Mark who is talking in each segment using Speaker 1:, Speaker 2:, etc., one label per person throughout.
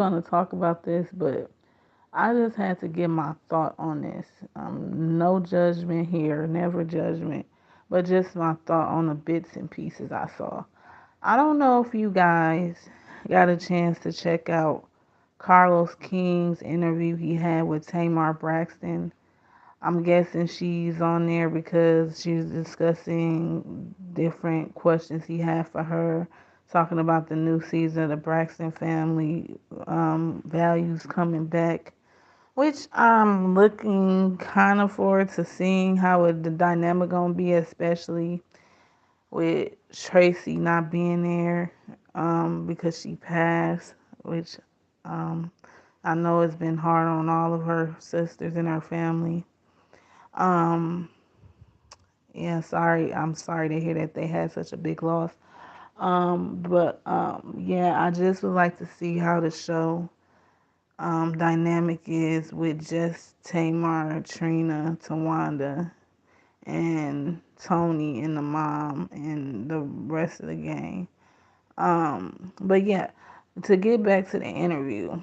Speaker 1: going to talk about this, but I just had to give my thought on this. No judgment here, never judgment, but just my thought on the bits and pieces I saw. I don't know if you guys got a chance to check out Carlos King's interview he had with Tamar Braxton. I'm guessing she's on there because she's discussing different questions he had for her, talking about the new season of the Braxton family, values coming back, which I'm looking kind of forward to seeing how the dynamic gonna be, especially with Tracy not being there, because she passed, which um, I know it's been hard on all of her sisters and her family. Um, yeah, sorry. I'm sorry to hear that they had such a big loss. But yeah, I just would like to see how the show dynamic is with just Tamar, Trina, Tawanda, and Tony and the mom and the rest of the gang. But yeah, to get back to the interview,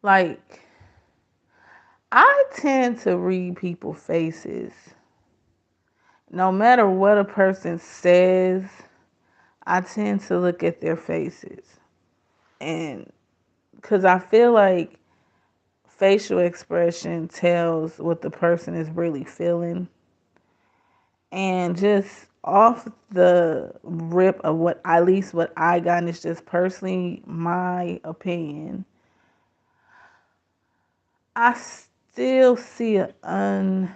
Speaker 1: like I tend to read people's faces. No matter what a person says, I tend to look at their faces. And because I feel like facial expression tells what the person is really feeling. And just off the rip of what, at least what I got, and it's just personally my opinion, I still see an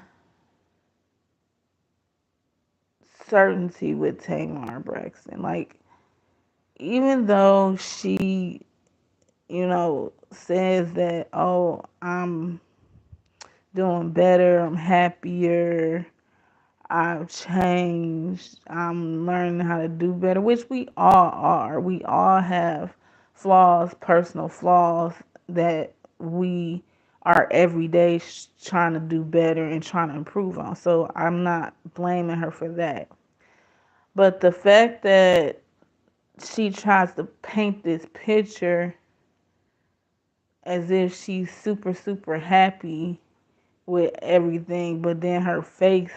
Speaker 1: uncertainty with Tamar Braxton. Like, even though she, says that, oh, I'm doing better, I'm happier, I've changed, I'm learning how to do better, which we all are. We all have flaws, personal flaws that we are every day trying to do better and trying to improve on. So I'm not blaming her for that. But the fact that she tries to paint this picture as if she's super, super happy with everything, but then her face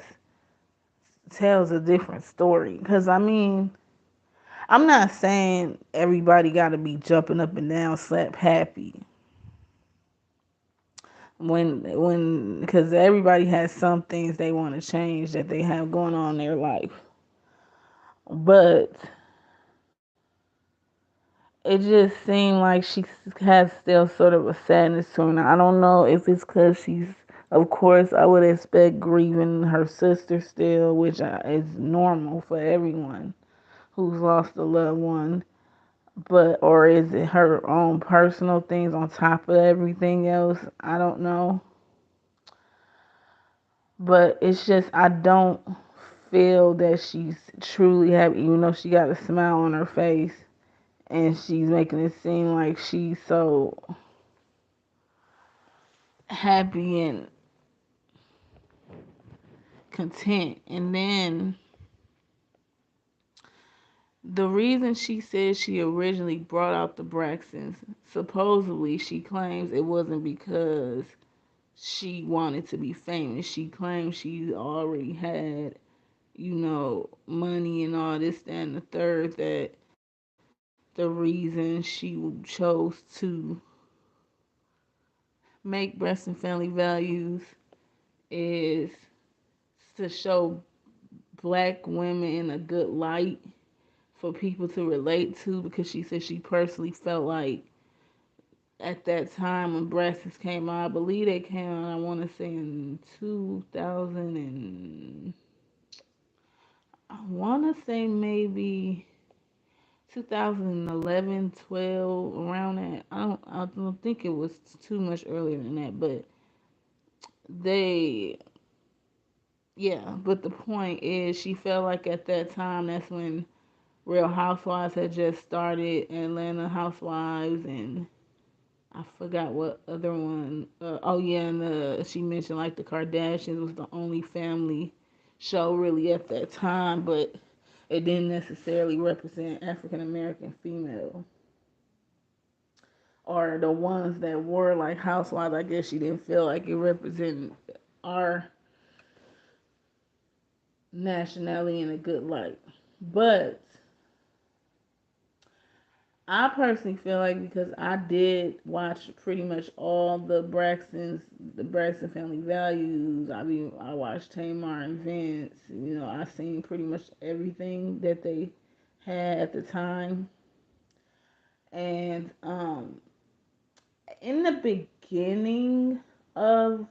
Speaker 1: tells a different story. Because, I mean, I'm not saying everybody got to be jumping up and down, slap happy. Because everybody has some things they want to change that they have going on in their life. But it just seemed like she has still sort of a sadness to her. Now, I don't know if it's because she's, of course, I would expect grieving her sister still, which is normal for everyone who's lost a loved one. But, or is it her own personal things on top of everything else? I don't know. But it's just, I don't feel that she's truly happy, even though she got a smile on her face and she's making it seem like she's so happy and content. And then the reason she said she originally brought out the Braxtons, supposedly she claims it wasn't because she wanted to be famous. She claims she already had, money and all this, that, and the third, that the reason she chose to make Breast and Family Values is to show black women in a good light for people to relate to, because she said she personally felt like at that time when Breasts came out, I believe they came out, I want to say in 2000 and I want to say maybe 2011, 12, around that. I don't think it was too much earlier than that, but they, yeah. But the point is, she felt like at that time that's when Real Housewives had just started, Atlanta Housewives, and I forgot what other one. Oh yeah, and she mentioned like the Kardashians was the only family show really at that time, but it didn't necessarily represent African American female. or the ones that were like housewives, I guess she didn't feel like it represented our nationality in a good light. But I personally feel like because I did watch pretty much all the Braxton family values. I watched Tamar and Vince. I seen pretty much everything that they had at the time. And in the beginning of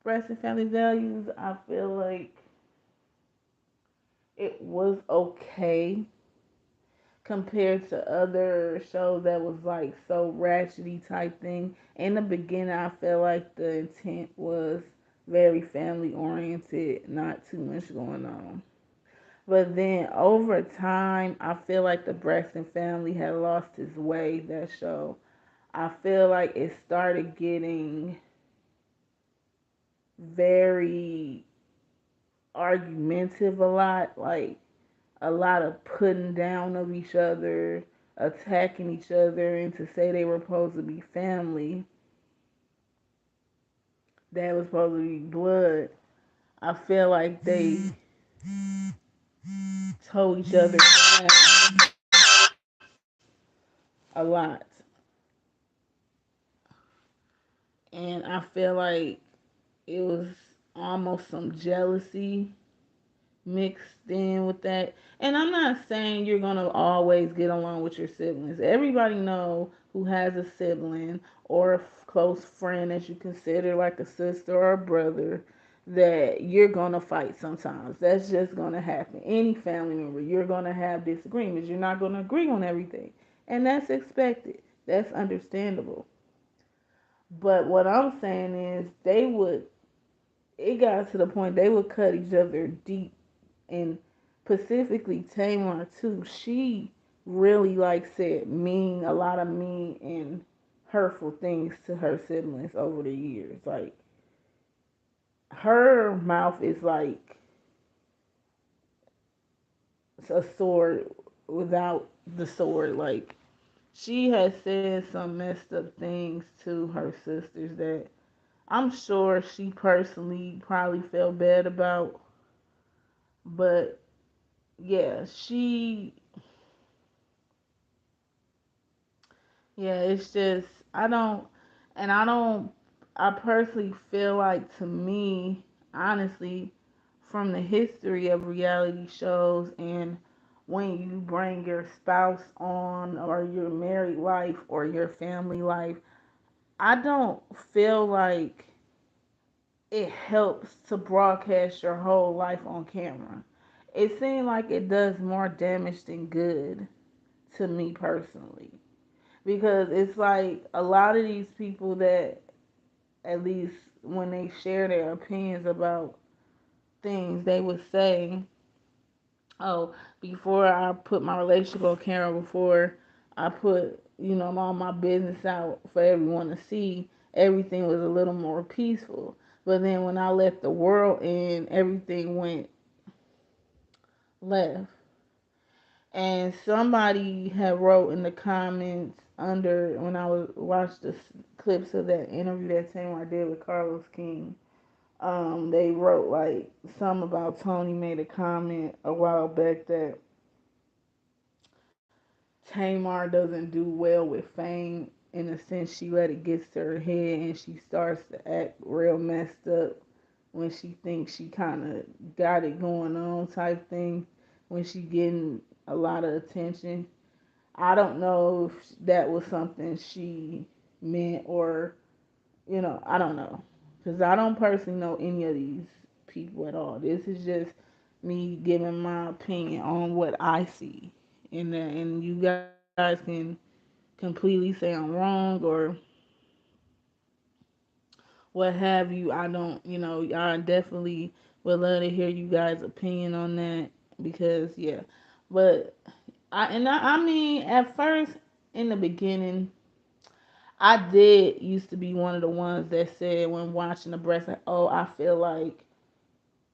Speaker 1: Braxton family values, I feel like it was okay compared to other shows that was like so ratchety type thing. In the beginning, I felt like the intent was very family oriented, not too much going on. But then over time, I feel like the Braxton family had lost its way. That show, I feel like it started getting very argumentative a lot, like a lot of putting down of each other, attacking each other, and to say they were supposed to be family, that was supposed to be blood. I feel like they told each other down a lot, and I feel like it was almost some jealousy mixed in with that. And I'm not saying you're gonna always get along with your siblings. Everybody know who has a sibling or a close friend that you consider like a sister or a brother that you're gonna fight sometimes. That's just gonna happen. Any family member, you're gonna have disagreements. You're not gonna agree on everything. And that's expected. That's understandable. But what I'm saying is it got to the point they would cut each other deep, and specifically Tamar too. She really like said a lot of mean and hurtful things to her siblings over the years. Like her mouth is like a sword without the sword. Like she has said some messed up things to her sisters that I'm sure she personally probably felt bad about. But yeah, it's just I don't, and I don't. I personally feel like to me, honestly, from the history of reality shows and when you bring your spouse on or your married life or your family life, I don't feel like it helps to broadcast your whole life on camera. It seems like it does more damage than good to me personally. Because it's like a lot of these people that, at least when they share their opinions about things, they would say, "Oh, before I put my relationship on camera, before I put all my business out for everyone to see, everything was a little more peaceful. But then when I let the world in, everything went left." And somebody had wrote in the comments under when I was watched the clips of that interview that Tamar did with Carlos King. They wrote like some about Tony made a comment a while back that Tamar doesn't do well with fame in a sense she let it get to her head and she starts to act real messed up when she thinks she kind of got it going on type thing when she getting a lot of attention. I don't know if that was something she meant or, I don't know. Because I don't personally know any of these people at all. This is just me giving my opinion on what I see. And you guys can completely say I'm wrong or what have you. I don't, I definitely would love to hear you guys' opinion on that because, yeah. But I mean, at first, in the beginning, I did used to be one of the ones that said when watching the breast, like, oh, I feel like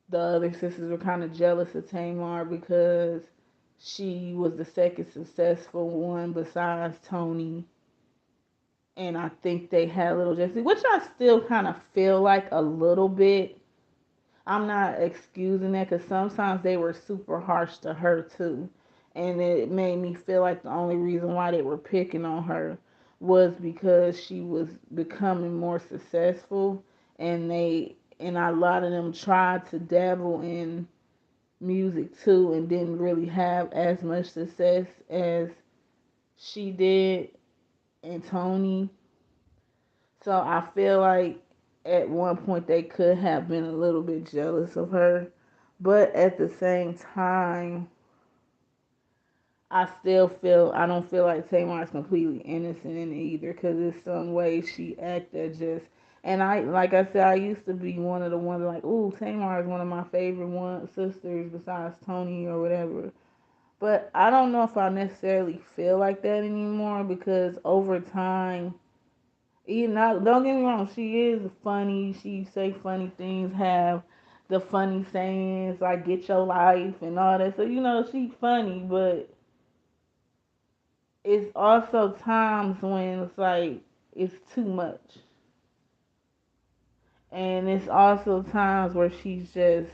Speaker 1: the other sisters were kind of jealous of Tamar because she was the second successful one besides Tony. and I think they had a little jealousy, which I still kind of feel like a little bit. I'm not excusing that because sometimes they were super harsh to her too, and it made me feel like the only reason why they were picking on her was because she was becoming more successful, and a lot of them tried to dabble in music too and didn't really have as much success as she did and Tony. So I feel like at one point they could have been a little bit jealous of her. But at the same time, I don't feel like Tamar is completely innocent in it either because there's some way she acted just. And like I said, I used to be one of the ones like, ooh, Tamar is one of my favorite one sisters besides Tony or whatever. But I don't know if I necessarily feel like that anymore because over time, you know, don't get me wrong, she is funny. She say funny things, have the funny sayings like "get your life" and all that. So you know, she's funny, but it's also times when it's like it's too much, and it's also times where she's just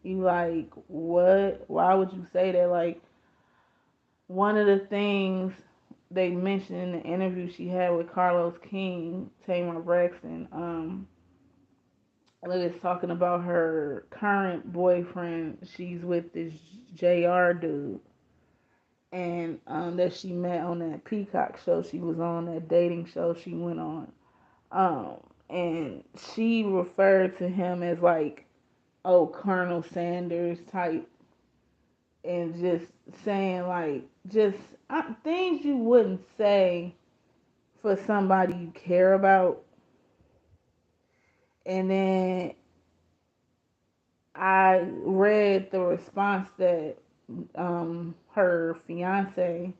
Speaker 1: you like what? Why would you say that? Like one of the things they mentioned in the interview she had with Carlos King, Tamar Braxton, was talking about her current boyfriend. She's with this JR dude, and that she met on that Peacock show. She was on that dating show she went on, um, and she referred to him as like, oh, Colonel Sanders type, and just saying like just things you wouldn't say for somebody you care about. And then I read the response that her fiance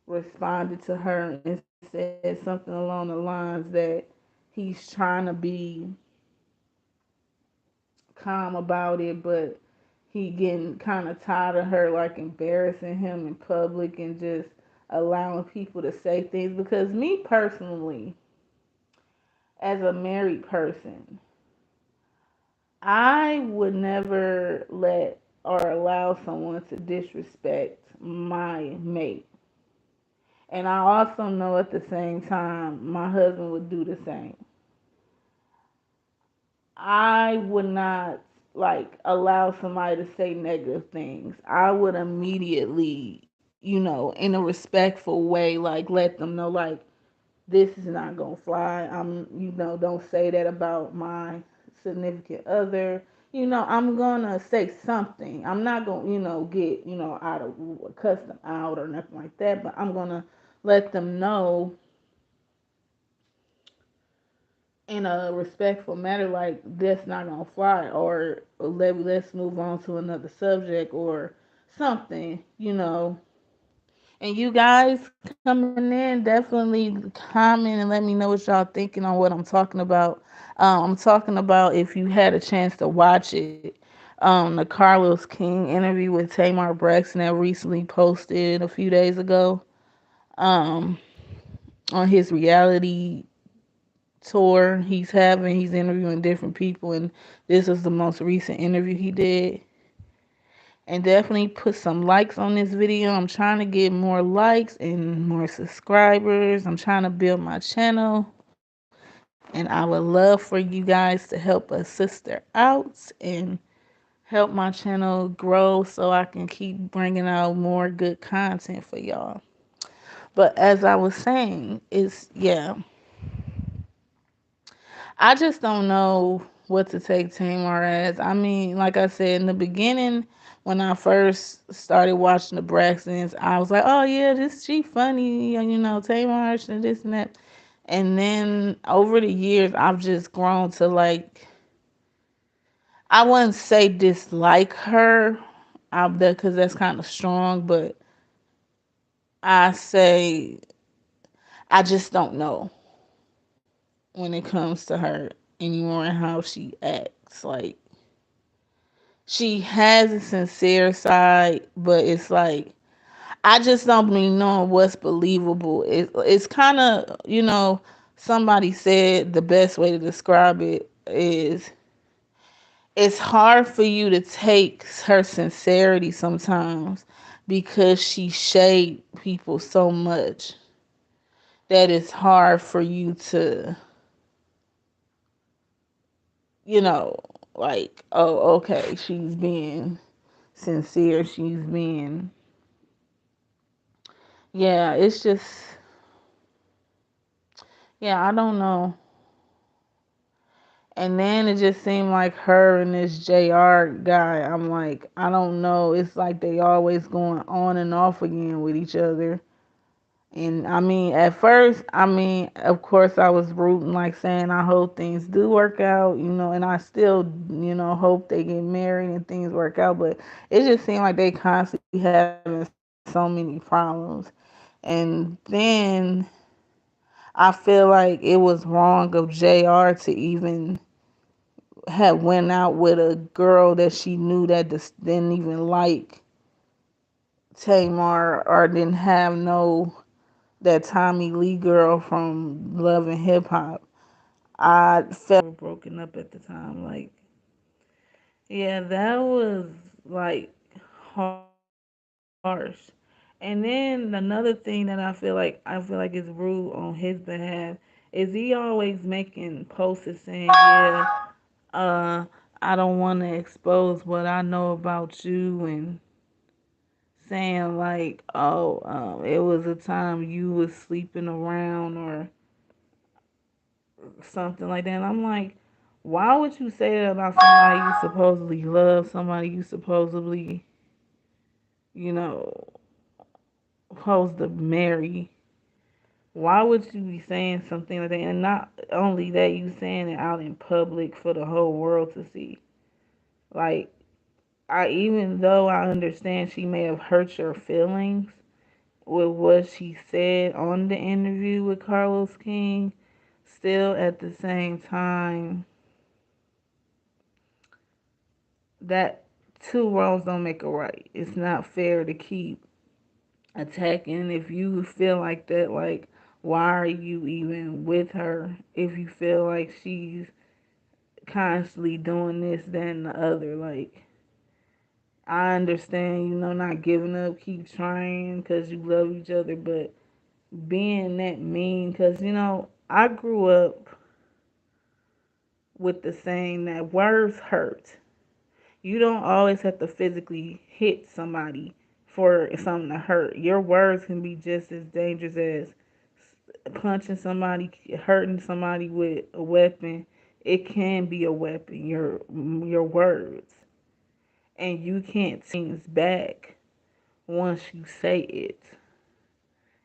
Speaker 1: responded to her and said something along the lines that he's trying to be calm about it, but he getting kind of tired of her like embarrassing him in public and just allowing people to say things. Because me personally, as a married person, I would never let or allow someone to disrespect my mate. And I also know at the same time my husband would do the same. I would not like allow somebody to say negative things. I would immediately, in a respectful way, like let them know like this is not gonna fly. Don't say that about my significant other. I'm gonna say something. I'm not gonna, get, out of cuss them out or nothing like that. But I'm gonna let them know in a respectful manner, like that's not gonna fly, or let's move on to another subject or something. And you guys coming in, definitely comment and let me know what y'all thinking on what I'm talking about. I'm talking about if you had a chance to watch it. The Carlos King interview with Tamar Braxton that recently posted a few days ago. Um, on his reality tour he's having, he's interviewing different people, and this is the most recent interview he did. And definitely put some likes on this video. I'm trying to get more likes and more subscribers. I'm trying to build my channel. And I would love for you guys to help a sister out and help my channel grow so I can keep bringing out more good content for y'all. But as I was saying, yeah, I just don't know what to take Tamar as. I mean, like I said in the beginning, when I first started watching the Braxtons, I was like, "Oh yeah, she funny," Tamar and this and that. And then over the years, I've just grown to like, I wouldn't say dislike her, because that's kind of strong, but I say I just don't know when it comes to her anymore and how she acts. Like she has a sincere side, but it's like I just don't be knowing what's believable. It's kind of, somebody said the best way to describe it is it's hard for you to take her sincerity sometimes because she shade people so much that it's hard for you to, you know, like, oh, okay, she's being sincere. She's being, yeah, it's just, yeah, I don't know. And then it just seemed like her and this JR guy, I'm like, I don't know. It's like they always going on and off again with each other. And I mean, at first, I mean, of course, I was rooting, like saying, I hope things do work out, and I still, hope they get married and things work out. But it just seemed like they constantly having so many problems. And then I feel like it was wrong of JR to even had went out with a girl that she knew that just didn't even like Tamar or didn't have no that Tommy Lee girl from Love and Hip Hop. I felt were broken up at the time. Like, yeah, that was like harsh. And then another thing that I feel like is rude on his behalf is he always making posts and saying, yeah, uh, I don't want to expose what I know about you and saying like, oh, it was a time you was sleeping around or something like that. And I'm like, why would you say that about somebody you supposedly love, somebody you supposedly, you know, supposed to marry? Why would you be saying something like that? And not only that, you saying it out in public for the whole world to see. Like, even though I understand she may have hurt your feelings with what she said on the interview with Carlos King, still at the same time, that two wrongs don't make a right. It's not fair to keep attacking. If you feel like that, like, why are you even with her if you feel like she's constantly doing this, that, and the other? Like, I understand, not giving up, keep trying because you love each other, but being that mean, because, I grew up with the saying that words hurt. You don't always have to physically hit somebody for something to hurt. Your words can be just as dangerous as punching somebody, hurting somebody with a weapon. It can be a weapon. Your words, and you can't take things back once you say it.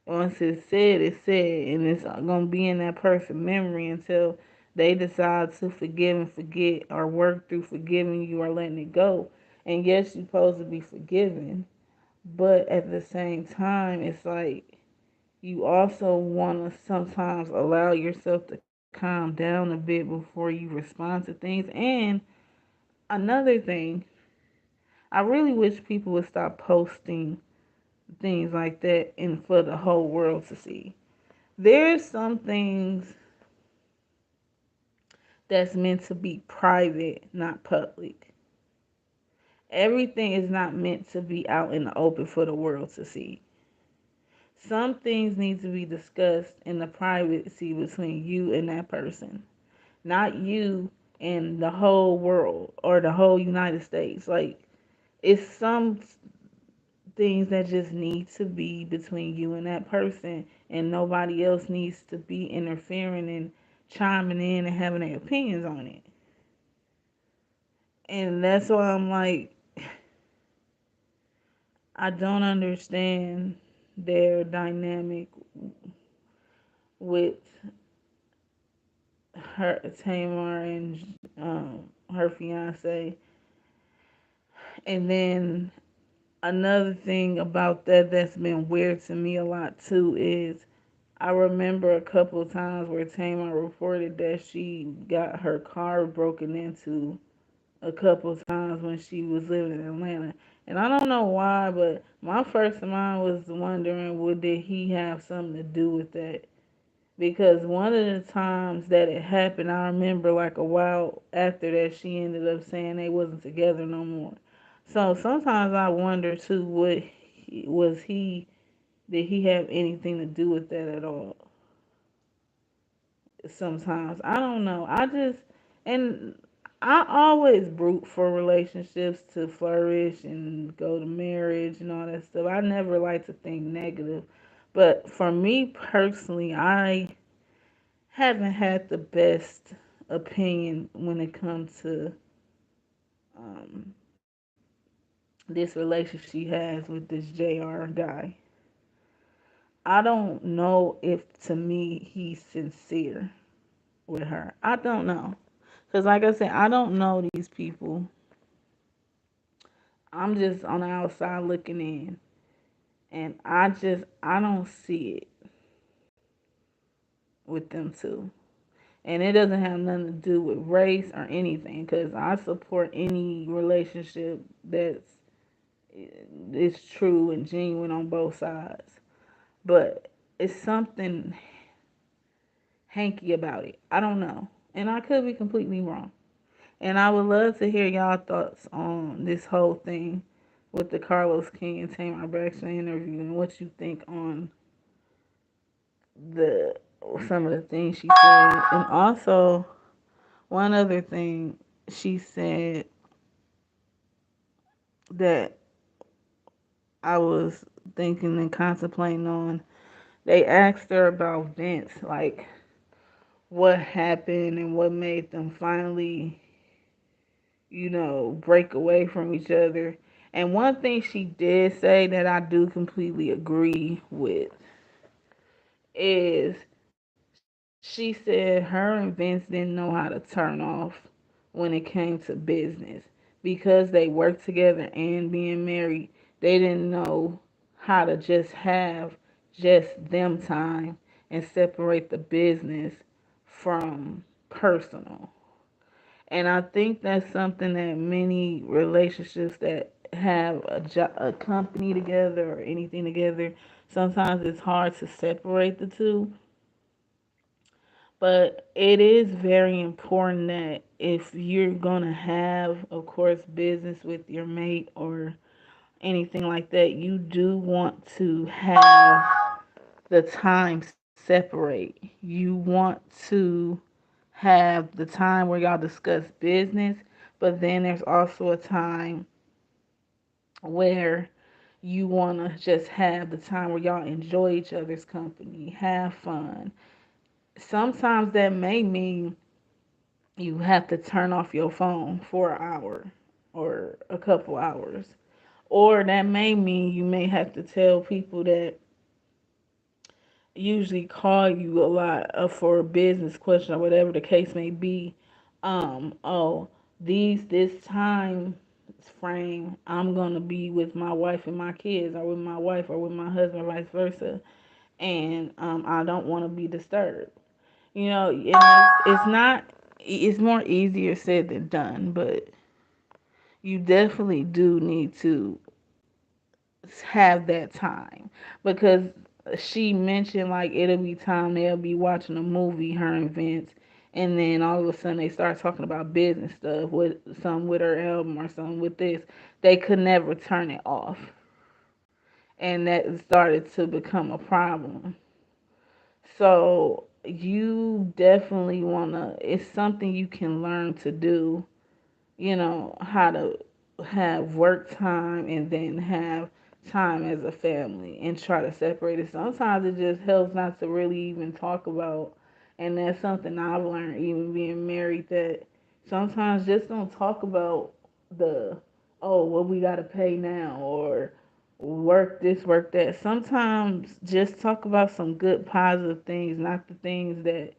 Speaker 1: Once it's said, and it's gonna be in that person's memory until they decide to forgive and forget or work through forgiving you or letting it go. And yes, you're supposed to be forgiven, but at the same time, it's like you also want to sometimes allow yourself to calm down a bit before you respond to things. And another thing, I really wish people would stop posting things like that and for the whole world to see. There's some things that's meant to be private, not public. Everything is not meant to be out in the open for the world to see. Some things need to be discussed in the privacy between you and that person, not you and the whole world or the whole United States. Like, it's some things that just need to be between you and that person, and nobody else needs to be interfering and chiming in and having their opinions on it. And that's why I'm like, I don't understand their dynamic with her Tamar and her fiance. And then another thing about that that's been weird to me a lot too is I remember a couple of times where Tamar reported that she got her car broken into a couple of times when she was living in Atlanta. And I don't know why, but my first mind was wondering, would did he have something to do with that? Because one of the times that it happened, I remember like a while after that, she ended up saying they wasn't together no more. So sometimes I wonder too, was he? Did he have anything to do with that at all? Sometimes I don't know. And I always root for relationships to flourish and go to marriage and all that stuff. I never like to think negative, but for me personally, I haven't had the best opinion when it comes to um, this relationship she has with this JR guy. I don't know if to me he's sincere with her. I don't know. Because, like I said, I don't know these people. I'm just on the outside looking in. And I don't see it with them two. And it doesn't have nothing to do with race or anything. Because I support any relationship that's is true and genuine on both sides. But it's something hanky about it. I don't know. And I could be completely wrong. And I would love to hear y'all thoughts on this whole thing with the Carlos King and Tamar Braxton interview and what you think on the some of the things she said. And also one other thing she said that I was thinking and contemplating on. They asked her about Vince, like what happened and what made them finally, break away from each other. And one thing she did say that I do completely agree with is she said her and Vince didn't know how to turn off when it came to business because they worked together and being married. They didn't know how to just have just them time and separate the business from personal. And I think that's something that many relationships that have a company together or anything together, sometimes it's hard to separate the two. But it is very important that if you're going to have, of course, business with your mate or anything like that, you do want to have the time separate. You want to have the time where y'all discuss business, but then there's also a time where you want to just have the time where y'all enjoy each other's company, have fun. Sometimes that may mean you have to turn off your phone for an hour or a couple hours. Or that may mean you may have to tell people that usually call you a lot for a business question or whatever the case may be. Oh, this time frame, I'm gonna be with my wife and my kids, or with my wife, or with my husband, vice versa, and I don't want to be disturbed. And it's not. It's more easier said than done, but you definitely do need to have that time because she mentioned like it'll be time they'll be watching a movie, her and Vince, and then all of a sudden they start talking about business stuff with some with her album or something with this. They could never turn it off, and that started to become a problem. So you definitely wanna. It's something you can learn to do, how to have work time and then have time as a family and try to separate it. Sometimes it just helps not to really even talk about, and that's something I've learned even being married, that sometimes just don't talk about the, oh, what we got to pay now, or work this, work that. Sometimes just talk about some good positive things, not the things that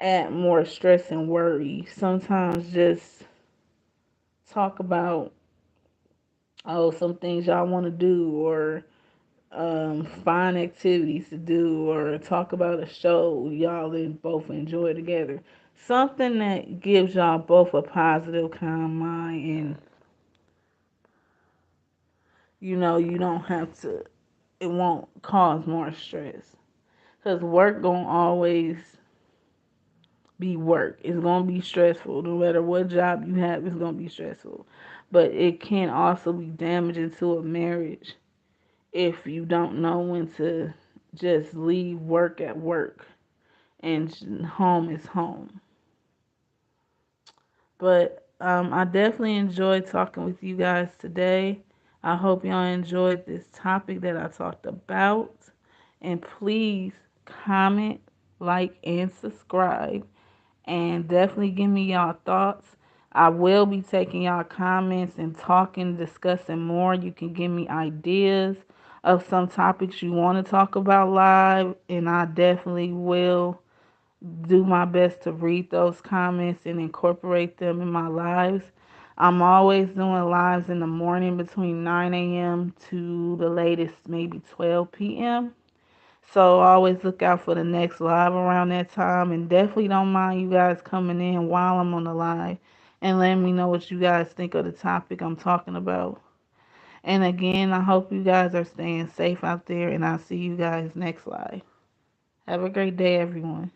Speaker 1: add more stress and worry. Sometimes just talk about, oh, some things y'all want to do, or find activities to do, or talk about a show y'all both enjoy together. Something that gives y'all both a positive, calm mind, and you don't have to, it won't cause more stress. Because work gonna always be work. It's gonna be stressful. No matter what job you have, it's gonna be stressful. But it can also be damaging to a marriage if you don't know when to just leave work at work and home is home. But I definitely enjoyed talking with you guys today. I hope y'all enjoyed this topic that I talked about. And please comment, like, and subscribe. And definitely give me y'all thoughts. I will be taking y'all comments and talking, discussing more. You can give me ideas of some topics you want to talk about live, and I definitely will do my best to read those comments and incorporate them in my lives. I'm always doing lives in the morning between 9 a.m. to the latest, maybe 12 p.m. So always look out for the next live around that time. And definitely don't mind you guys coming in while I'm on the live and letting me know what you guys think of the topic I'm talking about. And again, I hope you guys are staying safe out there, and I'll see you guys next live. Have a great day, everyone.